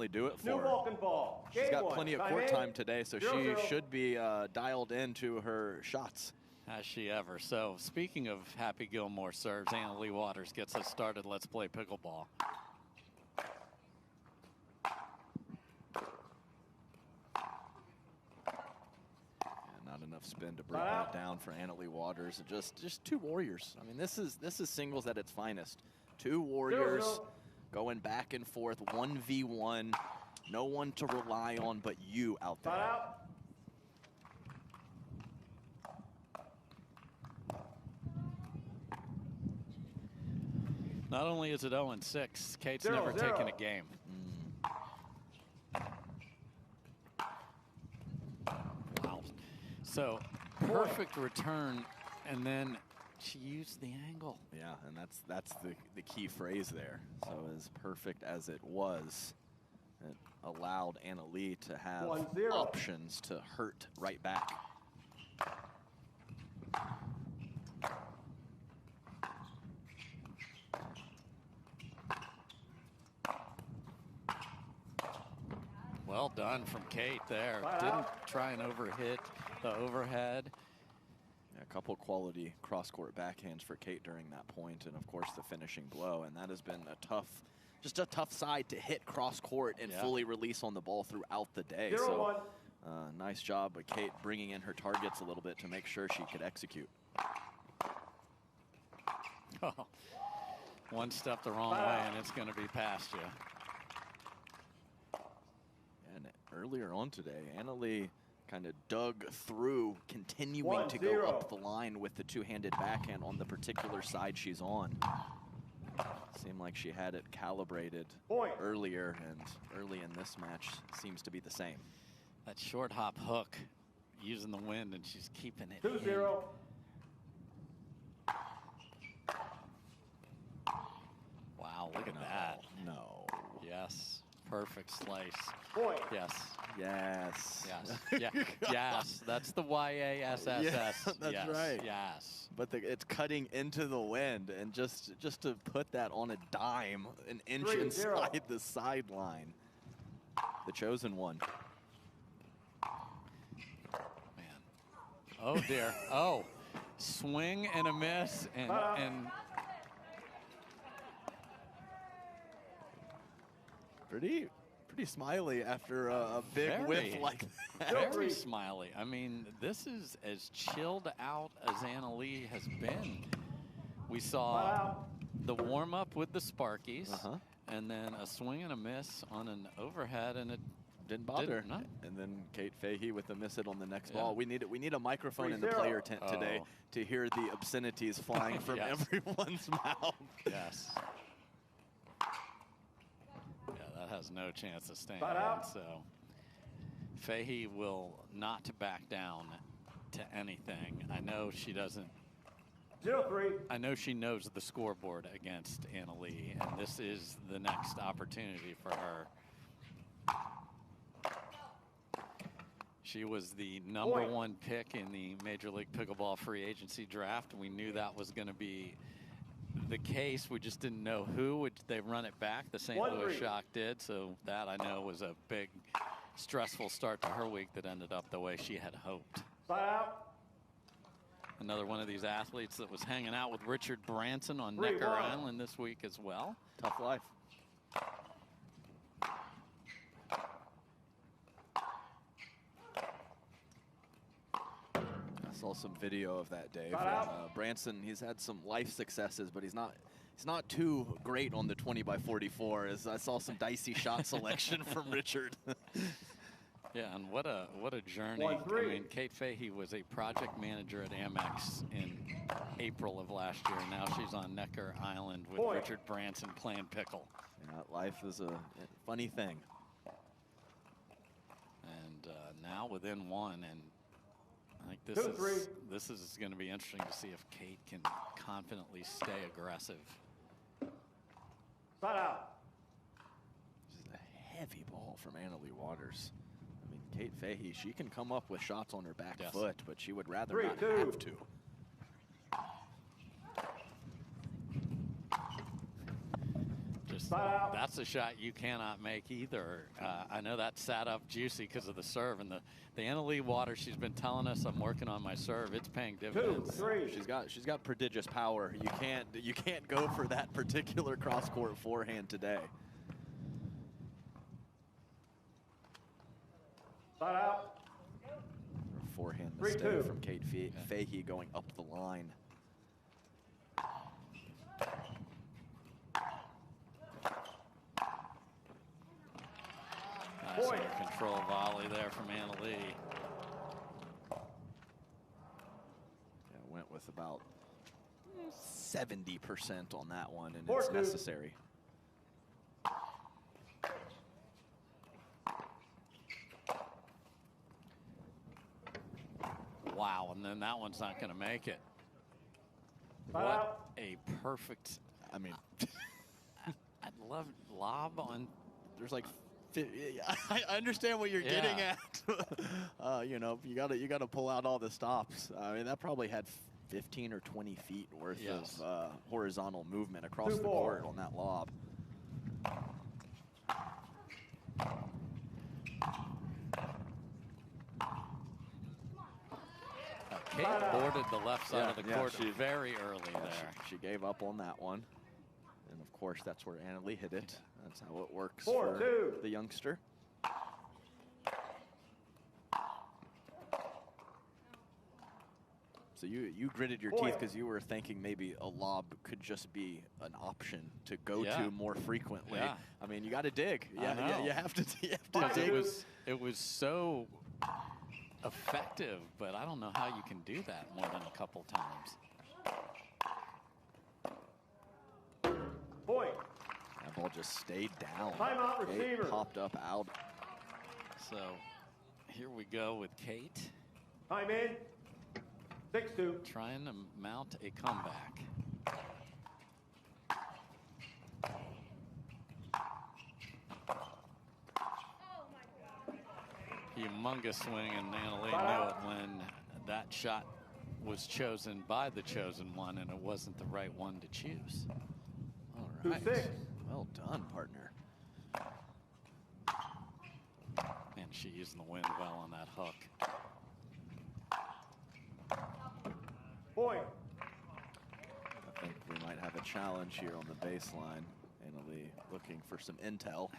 do it for New her. Vulcan ball. She's got plenty of court time today, so 0-0. she should be dialed into her shots. Has she ever. So speaking of Happy Gilmore serves, Anna Leigh Waters gets us started. Let's play pickleball. Not enough spin to bring that down for Anna Leigh Waters. Just two warriors. I mean, this is singles at its finest. Two warriors 0-0. going back and forth, 1v1. No one to rely on but you out there. Not only is it 0-6, Kate's never taken a game. Wow. So perfect return, and then she used the angle. Yeah, and that's the key phrase there. So as perfect as it was, it allowed Anna Leigh to have 1-0. options to hurt right back. Well done from Kate there. Didn't try and overhit the overhead. Yeah, a couple quality cross-court backhands for Kate during that point, and of course the finishing blow. And that has been just a tough side to hit cross-court and fully release on the ball throughout the day. 0-1. So nice job by Kate bringing in her targets a little bit to make sure she could execute. Oh, one step the wrong way and it's going to be past you. And earlier on today, Anna Leigh kind of dug through, continuing to go up the line with the two-handed backhand on the particular side she's on. Seemed like she had it calibrated earlier, and early in this match seems to be the same. That short hop hook using the wind, and she's keeping it 2-0. Wow, look at that. No. Yes. Perfect slice. Point. Yes. Yes. Yes. Yeah. Yes. That's the YASSS. Yeah, that's yes. right. Yes. But it's cutting into the wind, and just to put that on a dime, an inch 3-0. inside the sideline. The chosen one. Man. Oh dear. Oh. Swing and a miss, and pretty smiley after a big whiff like that. Very smiley. I mean, this is as chilled out as Anna Leigh has been. We saw the warm-up with the Sparkies, and then a swing and a miss on an overhead, and it didn't bother. No. And then Kate Fahey with the miss it on the next ball. We need a microphone in the 3-0. player tent today to hear the obscenities flying from everyone's mouth. Yes. That has no chance of staying in, so Fahey will not back down to anything. I know she doesn't. 0-3. I know she knows the scoreboard against Anna Leigh, and this is the next opportunity for her. She was the #1 pick in the Major League Pickleball free agency draft. We knew that was going to be the case. We just didn't know who. Would they run it back? The St. Louis Shock did, so that I know was a big stressful start to her week that ended up the way she had hoped. Another one of these athletes that was hanging out with Richard Branson on Necker Island this week as well. Tough life. I saw some video of that, Dave. Branson, he's had some life successes, but he's not too great on the 20x44. As I saw some dicey shot selection from Richard. Yeah, and what a journey. I mean, Kate Fahey was a project manager at Amex in April of last year. Now she's on Necker Island with Richard Branson playing pickle. Yeah, life is a funny thing. And now within one, and I think this is going to be interesting to see if Kate can confidently stay aggressive. Side out. This is a heavy ball from Anna Leigh Waters. I mean, Kate Fahey, she can come up with shots on her back foot, but she would rather not have to. that's a shot you cannot make either. I know that sat up juicy because of the serve and the Anna Leigh water. She's been telling us I'm working on my serve. It's paying dividends. 2-3. She's got prodigious power. You can't go for that particular cross court forehand today. Side out. Forehand 3-2. mistake from Kate Fahey going up the line. Nice under control volley there from Anna Leigh. Yeah, went with about 70% on that one, and 4-2. it's necessary. Wow, and then that one's not going to make it. Side What out. a perfect, I mean, I'd love lob on. there's like, I understand what you're getting at. You know, you gotta pull out all the stops. I mean, that probably had 15 or 20 feet worth of horizontal movement across the court on that lob. Kate boarded the left side of the court she, very early there. She gave up on that one. And of course, that's where Anna Leigh hit it. That's how it works 4-2. for the youngster. So you gritted your teeth because you were thinking maybe a lob could just be an option to go to more frequently. Yeah. I mean, you got to dig. Yeah, you have to dig. It was so effective, but I don't know how you can do that more than a couple times. Point. That ball just stayed down. Timeout Kate receiver. popped up out. So here we go with Kate. Time in. 6-2. Trying to mount a comeback. Humongous swing, and Anna Leigh knew it when that shot was chosen by the chosen one, and it wasn't the right one to choose. All right. 2-6. Well done, partner. And she using the wind well on that hook. Point. I think we might have a challenge here on the baseline. Anna Leigh looking for some intel.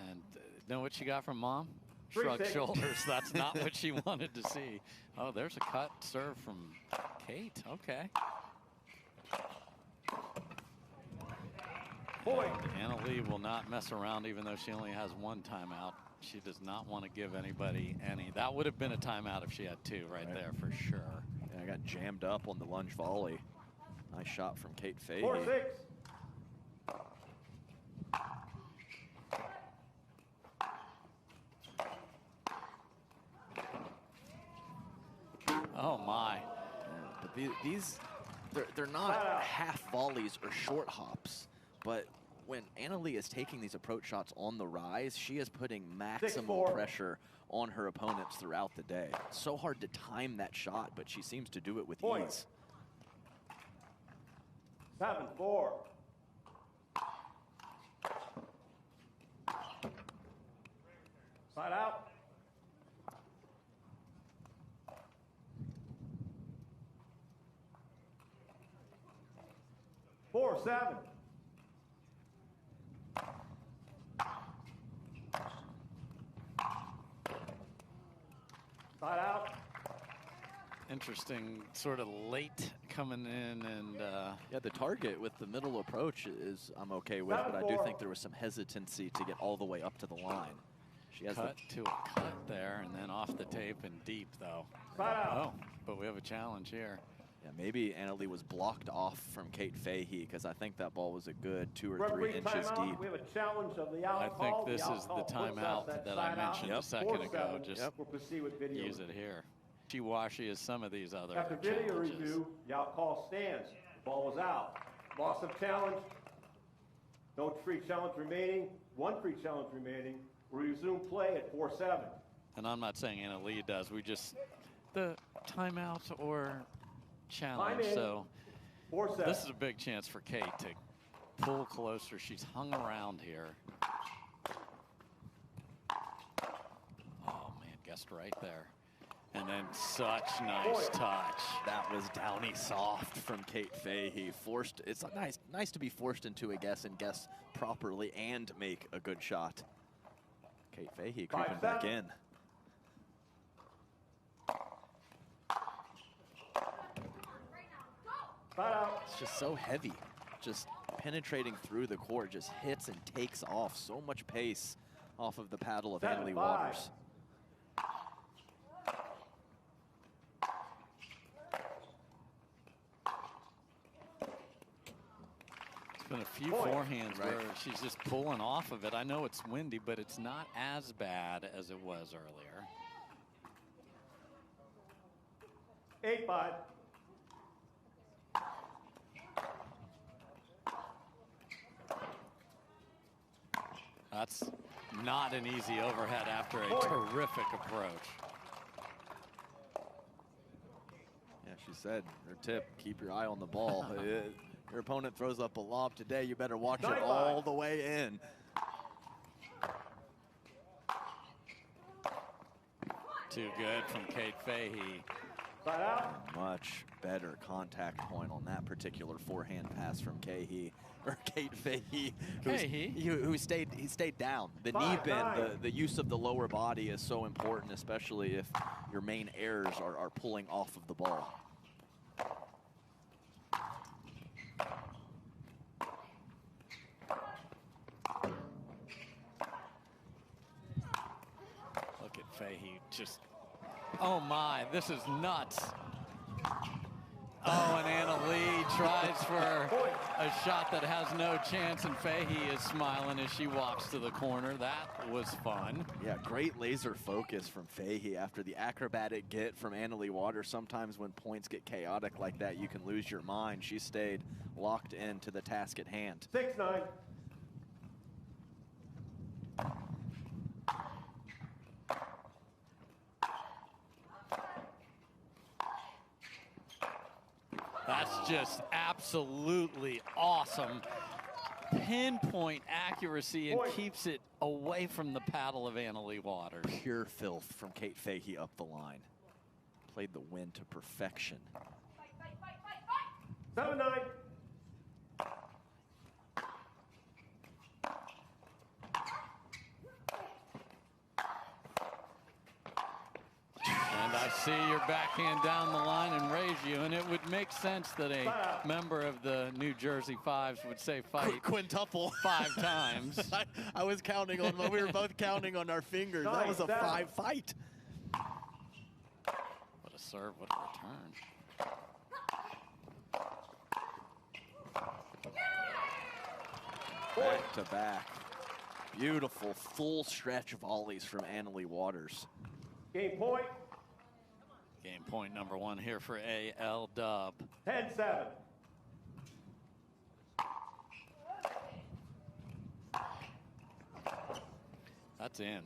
And know what she got from Mom? 3 Shrugged seconds. shoulders. That's not what she wanted to see. Oh, there's a cut serve from Kate. Okay. Point. And Anna Leigh will not mess around, even though she only has one timeout. She does not want to give anybody any. That would have been a timeout if she had two right there for sure. Yeah, I got jammed up on the lunge volley. Nice shot from Kate Fahey. 4-6. Oh my. Yeah, but they're not half volleys or short hops, but when Anna Leigh is taking these approach shots on the rise, she is putting maximum 6-4. pressure on her opponents throughout the day. It's so hard to time that shot, but she seems to do it with Point. ease. 7-4. Side out. 4-7. Side out. Interesting, sort of late coming in, and Yeah, the target with the middle approach is I'm okay with, but I do think there was some hesitancy to get all the way up to the line. She has cut to a cut there, and then off the tape and deep though. Side out. Oh, but we have a challenge here. Yeah, maybe Anna Leigh was blocked off from Kate Fahey because I think that ball was a good 2 or 3 Referee inches timeout. deep. We have a challenge of the I alcohol. think this is the timeout that I mentioned a second ago. Just We'll proceed with video. use it here. Wishy-washy as some of these other After video challenges. review, the alcohol stands. The ball was out. Loss of challenge. No free challenge remaining. 1 free challenge remaining. We'll resume play at 4-7. And I'm not saying Anna Leigh does. We just the timeout or challenge. Time in. So 4-7. this is a big chance for Kate to pull closer. She's hung around here. Oh, man, guessed right there. And then such nice touch. That was downy soft from Kate Fahey. Forced. It's nice to be forced into a guess and guess properly and make a good shot. Kate Fahey creeping back in. It's just so heavy. Just penetrating through the court, just hits and takes off. So much pace off of the paddle of Anna Leigh Waters. Been a few forehands where she's just pulling off of it. I know it's windy, but it's not as bad as it was earlier. 8-5. That's not an easy overhead after a terrific approach. Yeah, she said her tip, keep your eye on the ball. Your opponent throws up a lob today, you better watch it all the way in. Too good from Kate Fahey. Much better contact point on that particular forehand pass from Kate Fahey, who stayed down. The knee bend, the use of the lower body is so important, especially if your main errors are pulling off of the ball. Look at Fahey just, oh my, this is nuts. Oh, and Anna Leigh tries for a shot that has no chance, and Fahey is smiling as she walks to the corner. That was fun. Yeah, great laser focus from Fahey after the acrobatic get from Anna Leigh Waters. Sometimes when points get chaotic like that, you can lose your mind. She stayed locked into the task at hand. 6-9. That's just absolutely awesome. Pinpoint accuracy and keeps it away from the paddle of Anna Leigh Waters. Pure filth from Kate Fahey up the line. Played the win to perfection. 7-9. And I see your backhand down the line and raise you, and it would make sense that a member of the New Jersey Fives would say fight quintuple 5 times. I was counting on, we were both counting on our fingers. That was a 5 fight. What a serve, what a return. Back to back. Beautiful full stretch volleys from Anna Leigh Waters. Game point. Game point number 1 here for AL Dub. 10-7. That's in.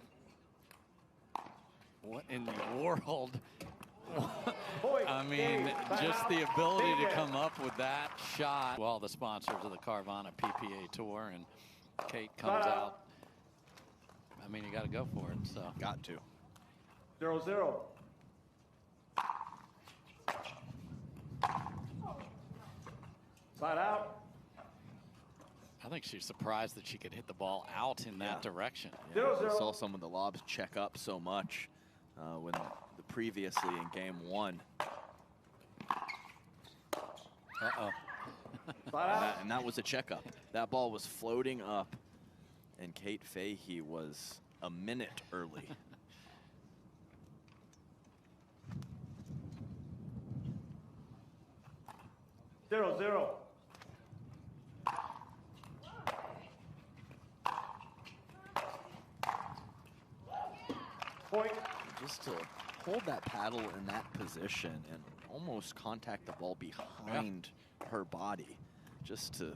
What in the world? I mean, just the ability to come up with that shot. Well, the sponsors of the Carvana PPA Tour, and Kate comes out. I mean, you got to go for it. So got to. 0-0. Side out. I think she's surprised that she could hit the ball out in that direction. Yeah, we saw some of the lobs check up so much when previously in game 1. Uh-oh. and that was a checkup. That ball was floating up, and Kate Fahey was a minute early. 0-0. Point. Just to hold that paddle in that position and almost contact the ball behind her body, just to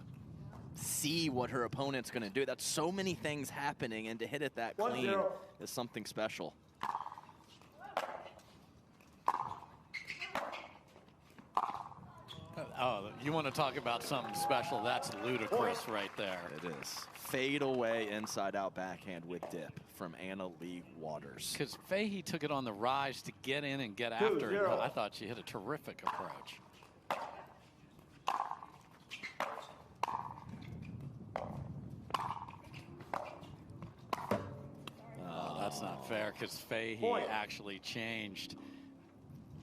see what her opponent's going to do. That's so many things happening, and to hit it that clean is something special. Oh, you want to talk about something special? That's ludicrous right there. It is. Fade away inside out backhand with dip from Leigh Waters. Because Fahey took it on the rise to get in and get after it. I thought she hit a terrific approach. Oh, that's not fair because Fahey actually changed.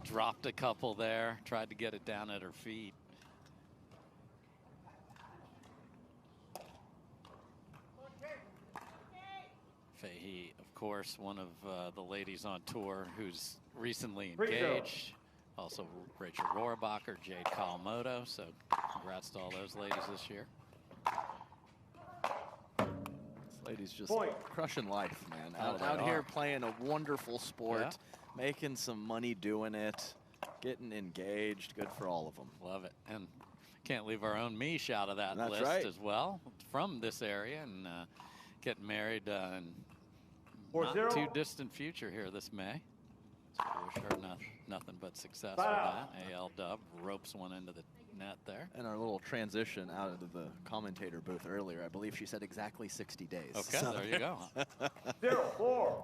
Dropped a couple there, tried to get it down at her feet. Fahey, of course, one of the ladies on tour who's recently engaged. Also Rachel Rohrabacher, Jade Kawamoto. So congrats to all those ladies this year. This lady's just crushing life, man. Out here playing a wonderful sport, making some money doing it, getting engaged. Good for all of them. Love it. And can't leave our own Mish out of that list as well. From this area and getting married in not too distant future here this May. So we wish her nothing but success with that. AL dub ropes one into the net there. And our little transition out of the commentator booth earlier, I believe she said exactly 60 days. Okay, so there you go. 0-4.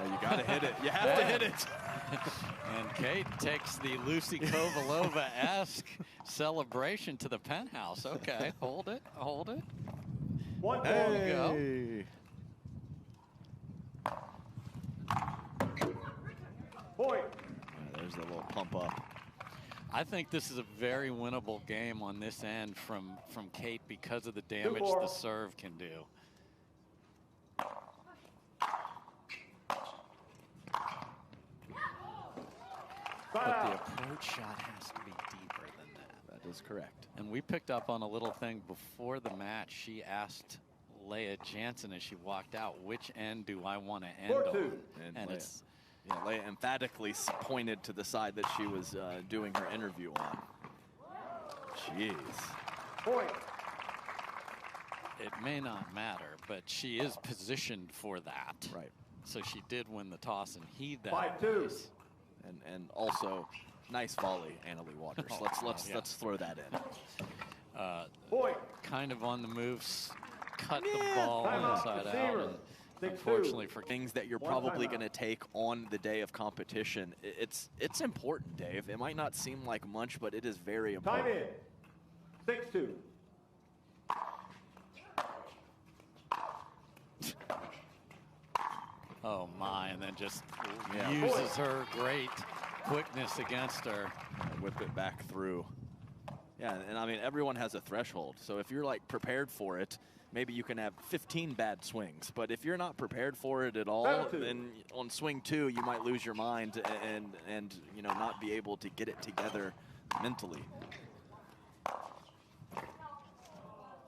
You gotta hit it. You have to hit it. And Kate takes the Lucy Kovalova-esque celebration to the penthouse. Okay, hold it, hold it. There you go. Point. There's the little pump up. I think this is a very winnable game on this end from Kate because of the damage the serve can do. But the approach shot has to be deeper than that. That is correct. And we picked up on a little thing before the match. She asked Leigh Jansen as she walked out, which end do I want to end on? And it's Leigh emphatically pointed to the side that she was doing her interview on. Jeez. Point. It may not matter, but she is positioned for that. Right. So she did win the toss and heed that. 5-2. And also, nice volley, Leigh Waters. Let's throw that in. Kind of on the moves, cut the ball inside out. And unfortunately for things that you're probably going to take on the day of competition, it's important, Dave. It might not seem like much, but it is very important. Time in. 6-2. Oh my, and then just uses her great quickness against her. Whip it back through. Yeah, and I mean, everyone has a threshold. So if you're like prepared for it, maybe you can have 15 bad swings. But if you're not prepared for it at all, then on swing 2, you might lose your mind and you know, not be able to get it together mentally.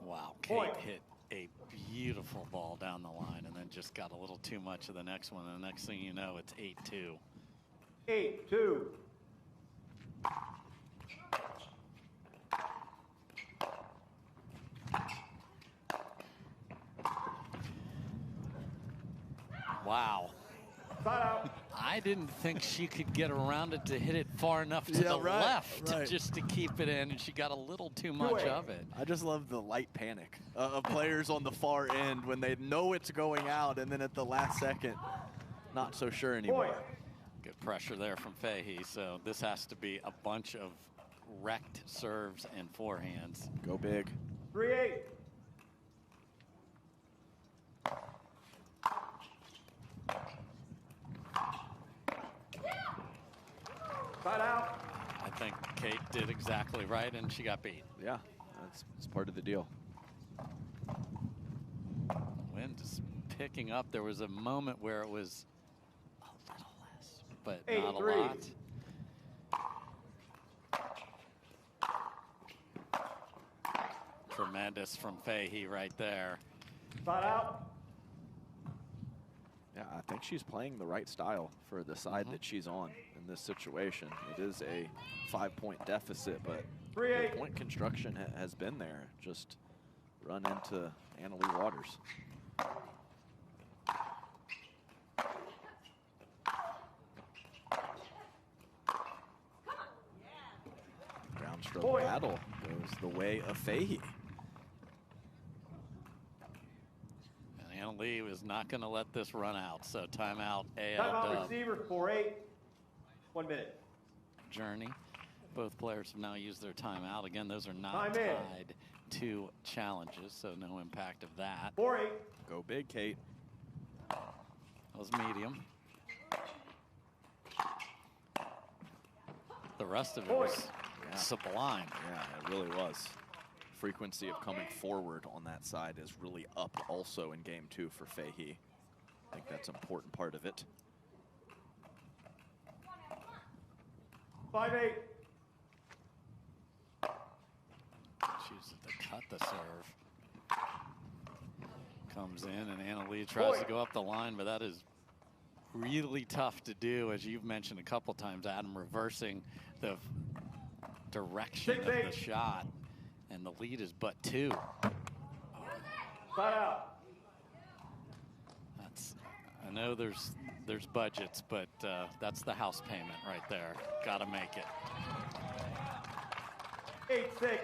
Wow, Kate hit a beautiful ball down the line and then just got a little too much of the next one. And the next thing you know, it's 8-2. 8-2. Wow. I didn't think she could get around it to hit it far enough to the left just to keep it in, and she got a little too much of it. I just love the light panic of players on the far end when they know it's going out, and then at the last second, not so sure anymore. Good pressure there from Fahey, so this has to be a bunch of wrecked serves and forehands. Go big. 3-8. Side out. I think Kate did exactly right, and she got beat. Yeah, that's part of the deal. Wind is picking up. There was a moment where it was a little less, but 8-3. not a lot. Tremendous from Fahey right there. Side out. Yeah, I think she's playing the right style for the side that she's on in this situation. It is a 5-point deficit, but the point construction has been there. Just run into Leigh Waters. Ground stroke battle goes the way of Fahey. And Anna Leigh was not going to let this run out, so timeout AL Timeout dub. receiver, 4-8, 1 minute. Journey. Both players have now used their timeout. Again, those are not tied to challenges, so no impact of that. 4-8. Go big, Kate. That was medium. The rest of it was sublime. Yeah, it really was. Frequency of coming forward on that side is really upped also in game 2 for Fahey. I think that's an important part of it. 5-8. Chooses to cut the serve. Comes in, and Anna Leigh tries to go up the line, but that is really tough to do, as you've mentioned a couple times, Adam, reversing the direction of the shot, and the lead is but 2. Side out. That's, I know there's budgets, but that's the house payment right there. Got to make it. 8-6.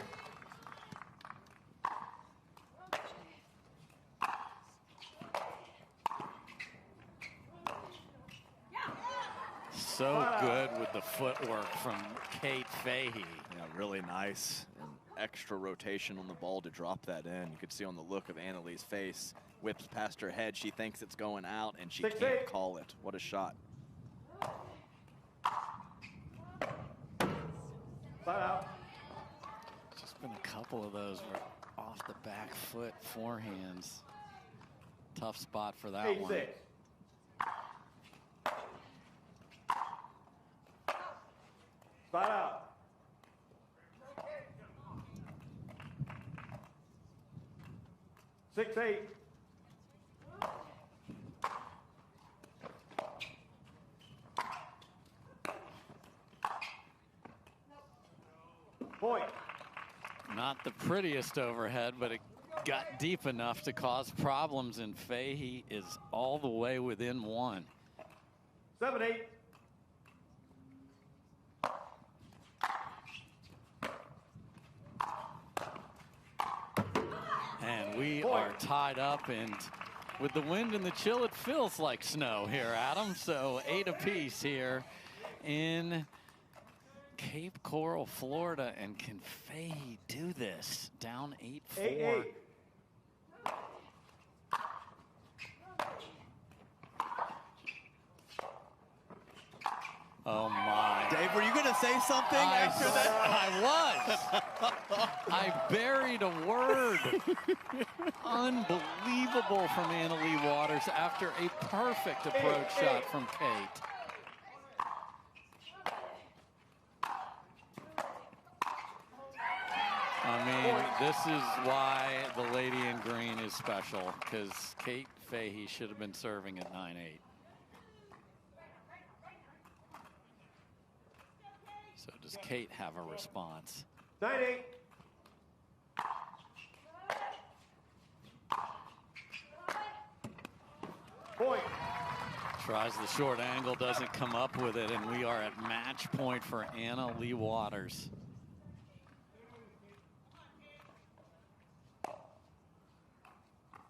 So good with the footwork from Kate Fahey. Yeah, really nice. And extra rotation on the ball to drop that in. You could see on the look of Anna Leigh's face, whips past her head. She thinks it's going out, and she can't call it. What a shot. Just been a couple of those were off the back foot forehands. Tough spot for that 8-6. one. Side out. Six, 8. Point. Not the prettiest overhead, but it got deep enough to cause problems, and Fahey is all the way within 1. 7-8. And we are tied up, and with the wind and the chill, it feels like snow here, Adam. So 8 apiece here in Cape Coral, Florida. And can Fahey do this? Down 8-4. 8-8. Oh my. Dave, were you going to say something after that? I was. I buried a word. Unbelievable from Anna Leigh Waters after a perfect approach shot from Kate. I mean, this is why the lady in green is special, because Kate Fahey should have been serving at 9-8. So does Kate have a response? 9-8. Point. Tries the short angle, doesn't come up with it, and we are at match point for Anna Leigh Waters.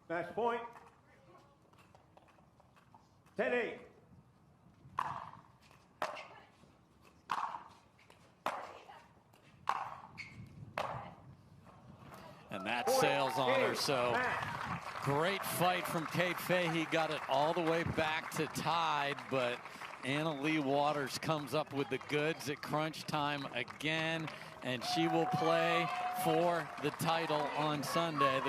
Match point. 10-8. And that sails on her, so great fight from Kate Fahey. Got it all the way back to tied, but Anna Leigh Waters comes up with the goods at crunch time again, and she will play for the title on Sunday.